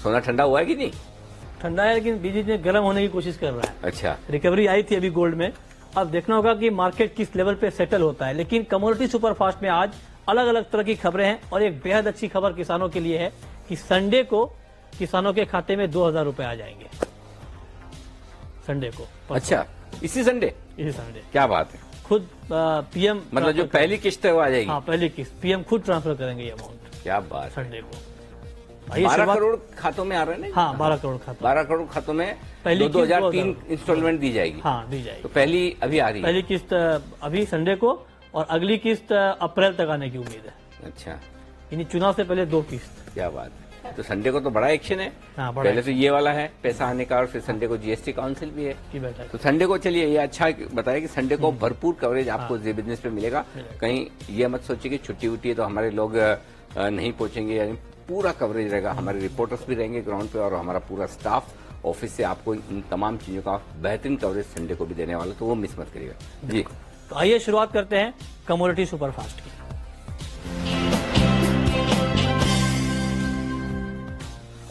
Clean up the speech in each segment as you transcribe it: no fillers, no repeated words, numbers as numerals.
सोना ठंडा हुआ है कि नहीं? ठंडा है लेकिन बीच में गर्म होने की कोशिश कर रहा है। अच्छा, रिकवरी आई थी अभी गोल्ड में, अब देखना होगा कि मार्केट किस लेवल पे सेटल होता है। लेकिन कमोडिटी सुपरफास्ट में आज अलग अलग तरह की खबरें हैं और एक बेहद अच्छी खबर किसानों के लिए है कि संडे को किसानों के खाते में 2000 रुपए आ जाएंगे संडे को। अच्छा, इसी संडे? इसी संडे। क्या बात है। खुद पीएम मतलब जो पहली किस्त है वो आ जाएगी? हाँ, पहली किस्त पीएम खुद ट्रांसफर करेंगे ये अमाउंट। क्या बात। संडे को 12 करोड़ खातों में आ रहे हैं? हाँ, 12 करोड़ खातों। 12 करोड़ खातों में पहली 2003 इंस्टॉलमेंट दी जाएगी। हाँ, दी जाएगी। तो पहली अभी आ रही है? पहली किस्त अभी संडे को और अगली किस्त अप्रैल तक आने की उम्मीद है। अच्छा, यानी चुनाव से पहले 2 किस्त। क्या बात है। तो संडे को तो बड़ा एक्शन है। हाँ, बड़ा पहले तो ये वाला है पैसा आने का और फिर संडे को जीएसटी काउंसिल भी है की बैठक। तो संडे को चलिए ये अच्छा बताया कि संडे को भरपूर कवरेज आपको जी बिजनेस पे मिलेगा। कहीं ये मत सोचिए कि छुट्टी उट्टी है तो हमारे लोग नहीं पहुंचेंगे, यानी पूरा कवरेज रहेगा। हमारे रिपोर्टर्स भी रहेंगे ग्राउंड पे और हमारा पूरा स्टाफ ऑफिस से आपको इन तमाम चीजों का बेहतरीन कवरेज संडे को भी देने वाला, तो वो मिस मत करिएगा जी। तो आइए शुरुआत करते हैं कमोडिटी सुपरफास्ट की।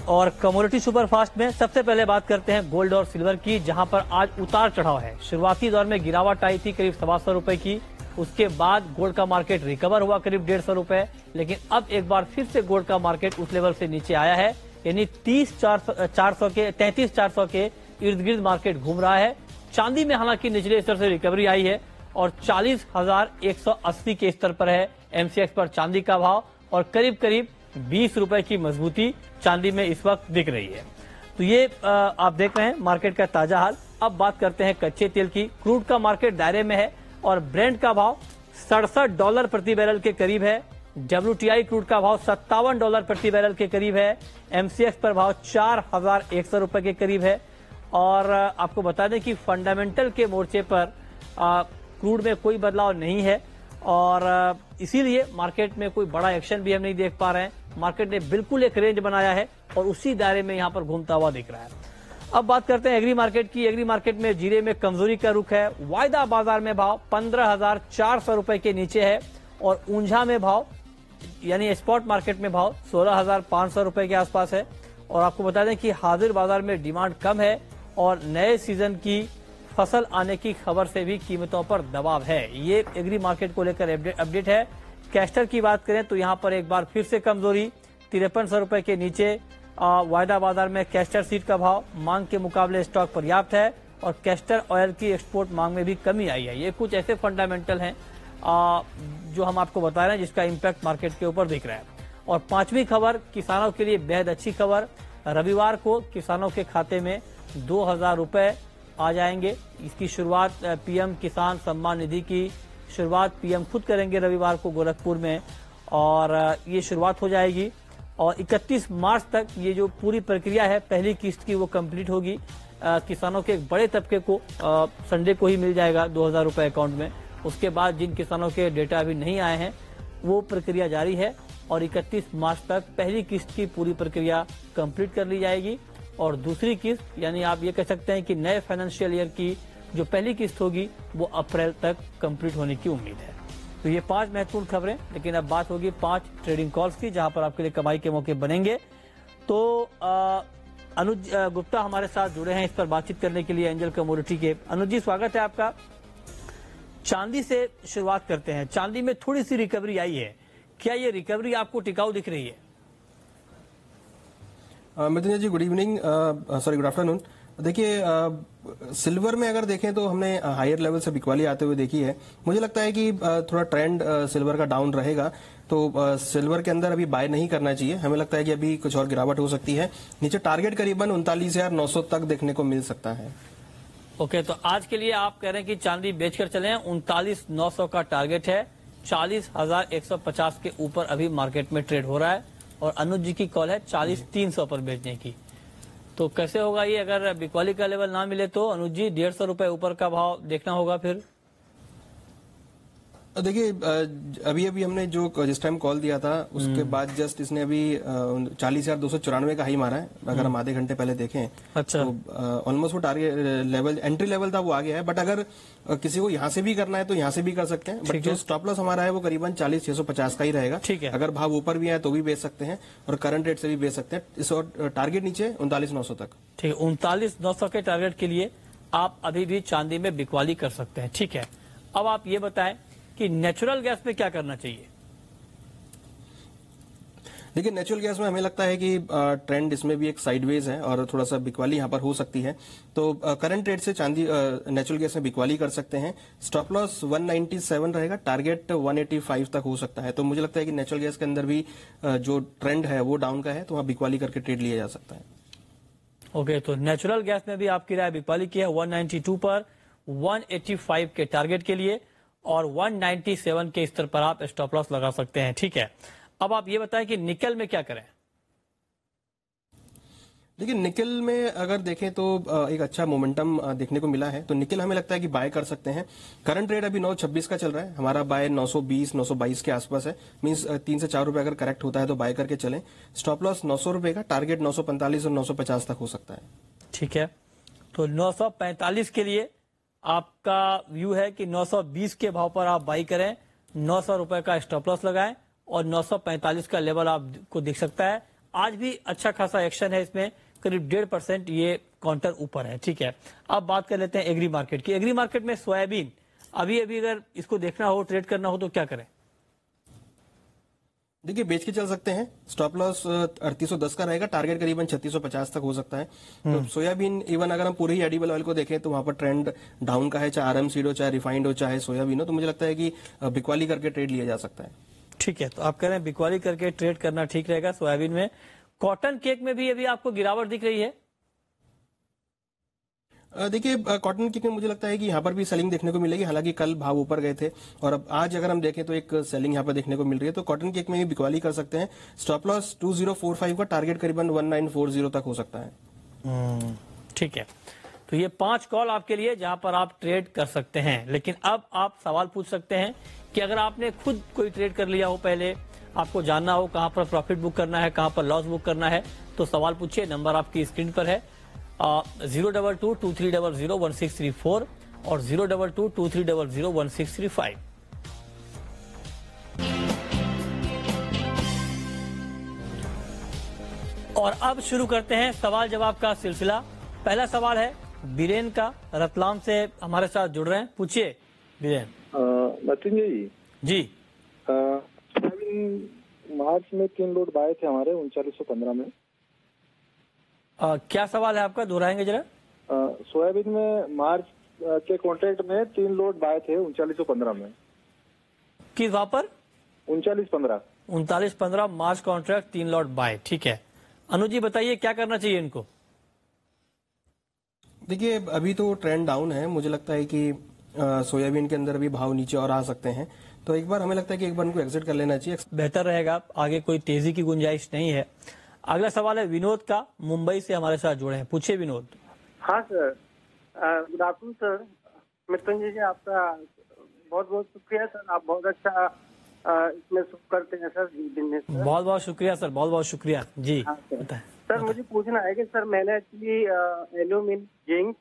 और कमोडिटी सुपरफास्ट में सबसे पहले बात करते हैं गोल्ड और सिल्वर की, जहां पर आज उतार चढ़ाव है। शुरुआती दौर में गिरावट आई थी करीब 125 रुपए की, उसके बाद गोल्ड का मार्केट रिकवर हुआ करीब 150 रुपए, लेकिन अब एक बार फिर से गोल्ड का मार्केट उस लेवल से नीचे आया है, यानी 33,400 के इर्द गिर्द मार्केट घूम रहा है। चांदी में हालांकि निचले स्तर से रिकवरी आई है और 40,180 के स्तर पर है एमसीएक्स पर चांदी का भाव, और करीब करीब 20 रुपए की मजबूती चांदी में इस वक्त दिख रही है। तो ये आप देख रहे हैं मार्केट का ताजा हाल। अब बात करते हैं कच्चे तेल की। क्रूड का मार्केट दायरे में है और ब्रेंट का भाव $67 प्रति बैरल के करीब है। WTI क्रूड का भाव $57 प्रति बैरल के करीब है। एमसीएक्स पर भाव 4,100 रुपए के करीब है। और आपको बता दें कि फंडामेंटल के मोर्चे पर क्रूड में कोई बदलाव नहीं है और इसीलिए मार्केट में कोई बड़ा एक्शन भी हम नहीं देख पा रहे हैं। मार्केट ने बिल्कुल एक रेंज बनाया है और उसी दायरे में यहां पर घूमता हुआ दिख रहा है। अब बात करते हैं एग्री मार्केट की। एग्री मार्केट में जीरे में कमजोरी का रुख है। वायदा बाजार में भाव 15,400 रुपए के नीचे है और ऊंझा में भाव यानी स्पॉट मार्केट में भाव 16,500 रुपए के आसपास है। और आपको बता दें कि हाजिर बाजार में डिमांड कम है और नए सीजन की फसल आने की खबर से भी कीमतों पर दबाव है। ये एग्री मार्केट को लेकर अपडेट है। कैस्टर की बात करें तो यहां पर एक बार फिर से कमजोरी, 5300 रुपए के नीचे। वायदा बाजार में कैस्टर सीड का भाव मांग के मुकाबले स्टॉक पर्याप्त है और कैस्टर ऑयल की एक्सपोर्ट मांग में भी कमी आई है। ये कुछ ऐसे फंडामेंटल हैं जो हम आपको बता रहे हैं जिसका इम्पैक्ट मार्केट के ऊपर दिख रहा है। और पांचवी खबर किसानों के लिए बेहद अच्छी खबर। रविवार को किसानों के खाते में 2000 रुपए आ जाएंगे। इसकी शुरुआत पीएम किसान सम्मान निधि की शुरुआत पीएम खुद करेंगे रविवार को गोरखपुर में और ये शुरुआत हो जाएगी और 31 मार्च तक ये जो पूरी प्रक्रिया है पहली किस्त की वो कंप्लीट होगी। किसानों के एक बड़े तबके को संडे को ही मिल जाएगा 2000 रुपए अकाउंट में। उसके बाद जिन किसानों के डेटा अभी नहीं आए हैं वो प्रक्रिया जारी है और 31 मार्च तक पहली किस्त की पूरी प्रक्रिया कंप्लीट कर ली जाएगी और दूसरी किस्त यानी आप ये कह सकते हैं कि नए फाइनेंशियल ईयर की जो पहली किस्त होगी वो अप्रैल तक कंप्लीट होने की उम्मीद है। तो ये 5 महत्वपूर्ण खबरें, लेकिन अब बात होगी 5 ट्रेडिंग कॉल्स की जहां पर आपके लिए कमाई के मौके बनेंगे। तो अनुज गुप्ता हमारे साथ जुड़े हैं इस पर बातचीत करने के लिए एंजल कमोडिटी के। अनुज जी, स्वागत है आपका। चांदी से शुरुआत करते हैं। चांदी में थोड़ी सी रिकवरी आई है, क्या ये रिकवरी आपको टिकाऊ दिख रही है? Mithun ji good evening, sorry good afternoon. देखिए सिल्वर में अगर देखें तो हमने हायर लेवल से बिकवाली आते हुए देखी है। मुझे लगता है कि थोड़ा ट्रेंड सिल्वर का डाउन रहेगा तो सिल्वर के अंदर अभी बाय नहीं करना चाहिए। हमें लगता है कि अभी कुछ और गिरावट हो सकती है। नीचे टारगेट करीबन 39,900 तक देखने को मिल सकता है। ओके, तो आज के लिए आप कह रहे हैं कि चांदी बेचकर चले। 39,900 का टारगेट है। 40,150 के ऊपर अभी मार्केट में ट्रेड हो रहा है और अनुज जी की कॉल है 40,300 पर बेचने की। तो कैसे होगा ये? अगर बिकवाली का लेवल ना मिले तो अनुज जी 150 रुपए ऊपर का भाव देखना होगा फिर। देखिए अभी अभी हमने जो जिस टाइम कॉल दिया था उसके बाद जस्ट इसने अभी 40,294 का हाई मारा है। अगर हम आधे घंटे पहले देखें अच्छा। तो ऑलमोस्ट वो टारगेट लेवल एंट्री लेवल था वो आ गया है। बट अगर किसी को यहाँ से भी करना है तो यहाँ से भी कर सकते हैं। बट जो स्टॉप लॉस हमारा है वो करीबन 40,650 का ही रहेगा। ठीक है। अगर भाव ऊपर भी आए तो भी बेच सकते हैं और करंट रेट से भी बेच सकते हैं। इस टारगेट नीचे 39,900 तक। ठीक है, 39,900 के टारगेट के लिए आप अभी भी चांदी में बिकवाली कर सकते हैं। ठीक है, अब आप ये बताएं कि नेचुरल गैस में क्या करना चाहिए? देखिए नेचुरल गैस में हमें लगता है कि ट्रेंड इसमें भी एक साइडवेज है और थोड़ा सा बिकवाली यहाँ पर हो सकती है। तो करंट रेट से चांदी नेचुरल गैस में बिकवाली कर सकते हैं। स्टॉप लॉस 197 रहेगा, टारगेट 185 तक हो सकता है। तो मुझे लगता है कि नेचुरल गैस के अंदर भी जो ट्रेंड है वो डाउन का है, तो वहाँ बिकवाली करके ट्रेड लिया जा सकता है। ओके, तो नेचुरल गैस में भी आपकी राय बिकवाली की है 192 पर 185 के टारगेट के लिए और 197 के स्तर पर आप स्टॉप लॉस लगा सकते हैं। ठीक है, अब आप ये बताएं कि निकल में क्या करें? देखिए निकल में अगर देखें तो एक अच्छा मोमेंटम देखने को मिला है। तो निकल हमें लगता है कि बाय कर सकते हैं। करंट रेट अभी 926 का चल रहा है, हमारा बाय 920 922 के आसपास है। मींस 3 से 4 रुपए अगर करेक्ट होता है तो बाय करके चलें। स्टॉप लॉस 900 रुपए का, टारगेट 945 और 950 तक हो सकता है। ठीक है, तो 945 के लिए आपका व्यू है कि 920 के भाव पर आप बाई करें, 900 रुपए का स्टॉप लॉस लगाएं और 945 का लेवल आपको दिख सकता है। आज भी अच्छा खासा एक्शन है इसमें, करीब 1.5% ये काउंटर ऊपर है। ठीक है, अब बात कर लेते हैं एग्री मार्केट की। एग्री मार्केट में सोयाबीन अभी अगर इसको देखना हो, ट्रेड करना हो तो क्या करें? देखिए बेच के चल सकते हैं। स्टॉप लॉस 3810 का रहेगा, टारगेट करीबन 3650 तक हो सकता है। तो सोयाबीन इवन अगर हम पूरे ही एडिबल ऑयल को देखें तो वहां पर ट्रेंड डाउन का है, चाहे आरएम सीड हो, चाहे रिफाइंड हो, चाहे सोयाबीन हो। तो मुझे लगता है कि बिकवाली करके ट्रेड लिया जा सकता है। ठीक है, तो आप कह रहे हैं बिकवाली करके ट्रेड करना ठीक रहेगा सोयाबीन में। कॉटन केक में भी अभी आपको गिरावट दिख रही है? देखिए कॉटन केक में मुझे लगता है कि यहाँ पर भी सेलिंग देखने को मिलेगी। हालांकि कल भाव ऊपर गए थे और अब आज अगर हम देखें तो एक सेलिंग यहाँ पर देखने को मिल रही है। तो कॉटन केक में भी बिकवाली कर सकते हैं। स्टॉप लॉस 2045 का, टारगेट करीबन 1940 तक हो सकता है। ठीक है, तो ये 5 कॉल आपके लिए जहां पर आप ट्रेड कर सकते हैं। लेकिन अब आप सवाल पूछ सकते हैं कि अगर आपने खुद कोई ट्रेड कर लिया हो, पहले आपको जानना हो कहां पर प्रॉफिट बुक करना है, कहां पर लॉस बुक करना है, तो सवाल पूछिए। नंबर आपकी स्क्रीन पर है 02223001634 और 02223001635। और अब शुरू करते हैं सवाल जवाब का सिलसिला। पहला सवाल है बीरेन का, रतलाम से हमारे साथ जुड़ रहे हैं। पूछिए बीरेन। जी, मार्च में 3 लोड बाय थे हमारे 3915 में। क्या सवाल है आपका, दोहराएंगे जरा? सोयाबीन में मार्च के कॉन्ट्रैक्ट में 3 लोड बाय थे 3915 में। किस भाव पर? 3915 मार्च कॉन्ट्रैक्ट 3 लॉट बाय। ठीक है, अनुज जी बताइए क्या करना चाहिए इनको? देखिए अभी तो ट्रेंड डाउन है। मुझे लगता है कि सोयाबीन के अंदर भी भाव नीचे और आ सकते हैं। तो एक बार हमें लगता है कि एक बार उनको एग्जिट कर लेना चाहिए, बेहतर रहेगा। आगे कोई तेजी की गुंजाइश नहीं है। अगला सवाल है विनोद का, मुंबई से हमारे साथ जुड़े हैं। पूछिए विनोद। हाँ sir, good afternoon sir. Mrityunjay ji आपका बहुत बहुत शुक्रिया सर, आप बहुत अच्छा इसमें करते हैं सर बिजनेस। बहुत बहुत शुक्रिया सर, बहुत बहुत शुक्रिया जी। हाँ सर, मुझे पूछना है कि सर मैंने actually aluminium, zinc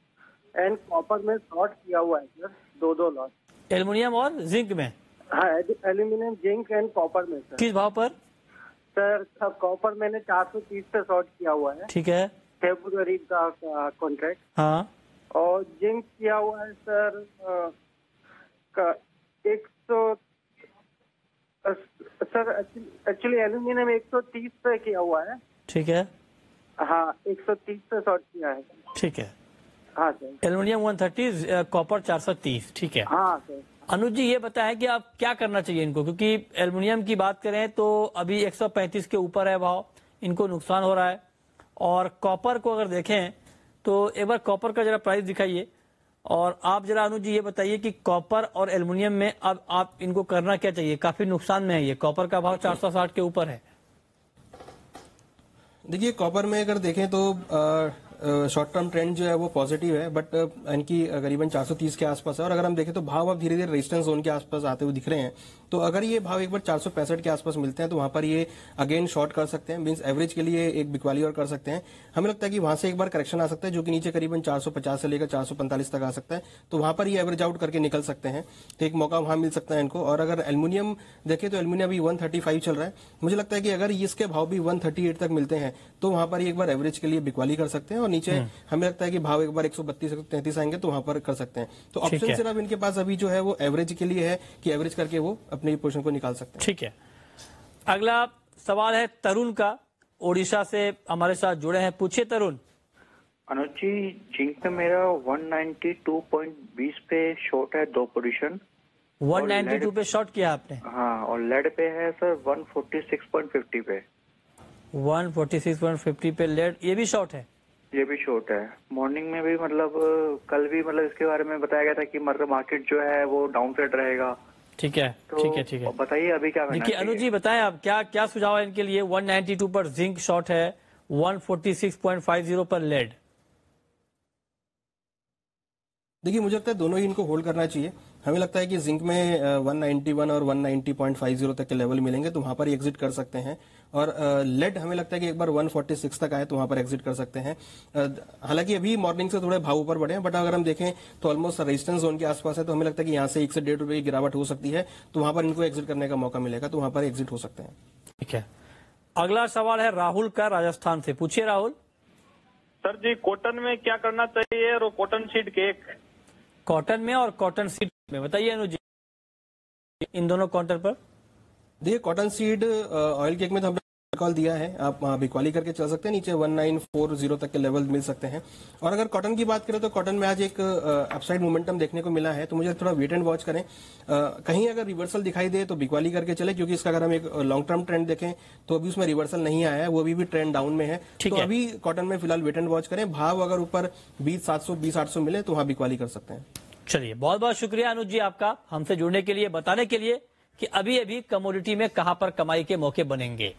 and copper में शॉर्ट किया हुआ है सर, 2 लॉट। एल्युमिनियम और जिंक में? हाँ, एल्यूमिनियम, जिंक एंड कॉपर में सर। किस भाव पर? सर कॉपर मैंने 430 पे शॉर्ट किया हुआ है। ठीक है, फेब्रुअरी का कॉन्ट्रैक्ट। हाँ, और जिंक किया हुआ है सर 100। सर एक्चुअली एल्यूमिनियम 130 पे किया हुआ है। ठीक है, हाँ 130 पे शॉर्ट किया है। ठीक है, हाँ सर। Aluminium 130, copper 430। ठीक है, हाँ सर। अनुज जी ये बताएं कि आप क्या करना चाहिए इनको, क्योंकि एल्युमिनियम की बात करें तो अभी 135 के ऊपर है भाव, इनको नुकसान हो रहा है। और कॉपर को अगर देखें तो एक बार कॉपर का जरा प्राइस दिखाइए। और आप जरा अनुज जी ये बताइए कि कॉपर और एल्युमिनियम में अब आप इनको करना क्या चाहिए? काफी नुकसान में है ये, कॉपर का भाव 460 के ऊपर है। देखिए कॉपर में अगर देखें तो शॉर्ट टर्म ट्रेंड जो है वो पॉजिटिव है, बट इनकी करीबन 430 के आसपास है। और अगर हम देखें तो भाव अब धीरे धीरे रेजिस्टेंस जोन के आसपास आते हुए दिख रहे हैं। तो अगर ये भाव एक बार 465 के आसपास मिलते हैं तो वहां पर ये अगेन शॉर्ट कर सकते हैं, मींस एवरेज के लिए एक बिकवाली और कर सकते हैं। हमें लगता है कि वहां से एक बार करेक्शन आ सकता है जो कि नीचे करीबन 450 से लेकर 445 तक आ सकता है। तो वहां पर ये एवरेज आउट करके निकल सकते हैं, तो एक मौका वहां मिल सकता है इनको। और अगर एल्यूमिनियम देखें तो एल्यूमिनियम अभी 135 चल रहा है। मुझे लगता है कि अगर इसके भाव भी 138 तक मिलते हैं तो वहां पर एक बार एवरेज के लिए बिकवाली कर सकते हैं। और नीचे हमें लगता है कि भाव एक बार 132 133 आएंगे तो वहां पर कर सकते हैं। तो ऑप्शन सिर्फ इनके पास अभी जो है वो एवरेज के लिए है कि एवरेज करके वो अपनी पोजीशन को निकाल सकते हैं। ठीक है, अगला सवाल है तरुण का, ओडिशा से हमारे साथ जुड़े हैं। पूछिए तरुण। अनुज जी, जिंक पे मेरा 192.20 पे शॉर्ट है, 2 पोजीशन। 192 पे शॉर्ट किया आपने? हाँ, और लेड पे है सर 146.50 पे। 146.50 पे लेड, ये भी शॉर्ट है? ये भी शॉर्ट है। मॉर्निंग में भी मतलब कल भी मतलब इसके बारे में बताया गया था कि मतलब मार्केट जो है वो डाउन साइड रहेगा। ठीक है, तो ठीक है, ठीक है। बताइए अभी क्या करना देखिए अनुज जी, बताएं आप क्या क्या सुझाव है इनके लिए। 192 पर जिंक शॉर्ट है, 146.50 पर लेड। देखिए मुझे लगता है दोनों ही इनको होल्ड करना चाहिए। हमें लगता है कि जिंक में 191 और 190.50 तक के लेवल मिलेंगे तो वहां पर एग्जिट कर सकते हैं। और लेड हमें लगता है कि एक बार 146 तक आए तो वहां पर एग्जिट कर सकते हैं। हालांकि अभी मॉर्निंग से थोड़े भाव ऊपर बढ़े हैं, बट अगर हम देखें तो ऑलमोस्ट रेजिस्टेंस जोन के आसपास है। तो हमें लगता है कि यहाँ से 1 से 1.5 रुपए की गिरावट हो सकती है, तो वहां पर इनको एग्जिट करने का मौका मिलेगा, तो वहां पर एग्जिट हो सकते हैं। ठीक है, अगला सवाल है राहुल का, राजस्थान से। पूछिए राहुल। सर जी, कॉटन में क्या करना चाहिए और कॉटन सीड केक? कॉटन में और कॉटन सीड में बताइए अनुज जी, इन दोनों काउंटर पर। देखिए कॉटन सीड ऑयल केक में तो हमने कॉल दिया है, आप बिक्वाली करके चल सकते हैं। नीचे 1940 तक के लेवल मिल सकते हैं। और अगर कॉटन की बात करें तो कॉटन में आज एक अपसाइड मोमेंटम देखने को मिला है, तो मुझे थोड़ा वेट एंड वॉच करें। कहीं अगर रिवर्सल दिखाई दे तो बिक्वाली करके चले, क्योंकि इसका अगर हम एक लॉन्ग टर्म ट्रेंड देखें तो अभी उसमें रिवर्सल नहीं आया है, वो अभी भी ट्रेंड डाउन में है। तो अभी कॉटन में फिलहाल वेट एंड वॉच करें। भाव अगर ऊपर 20,700 20,800 मिले तो वहां बिक्वाली कर सकते हैं। चलिए, बहुत बहुत शुक्रिया अनुज जी आपका हमसे जुड़ने के लिए, बताने के लिए कि अभी अभी कमोडिटी में कहां पर कमाई के मौके बनेंगे।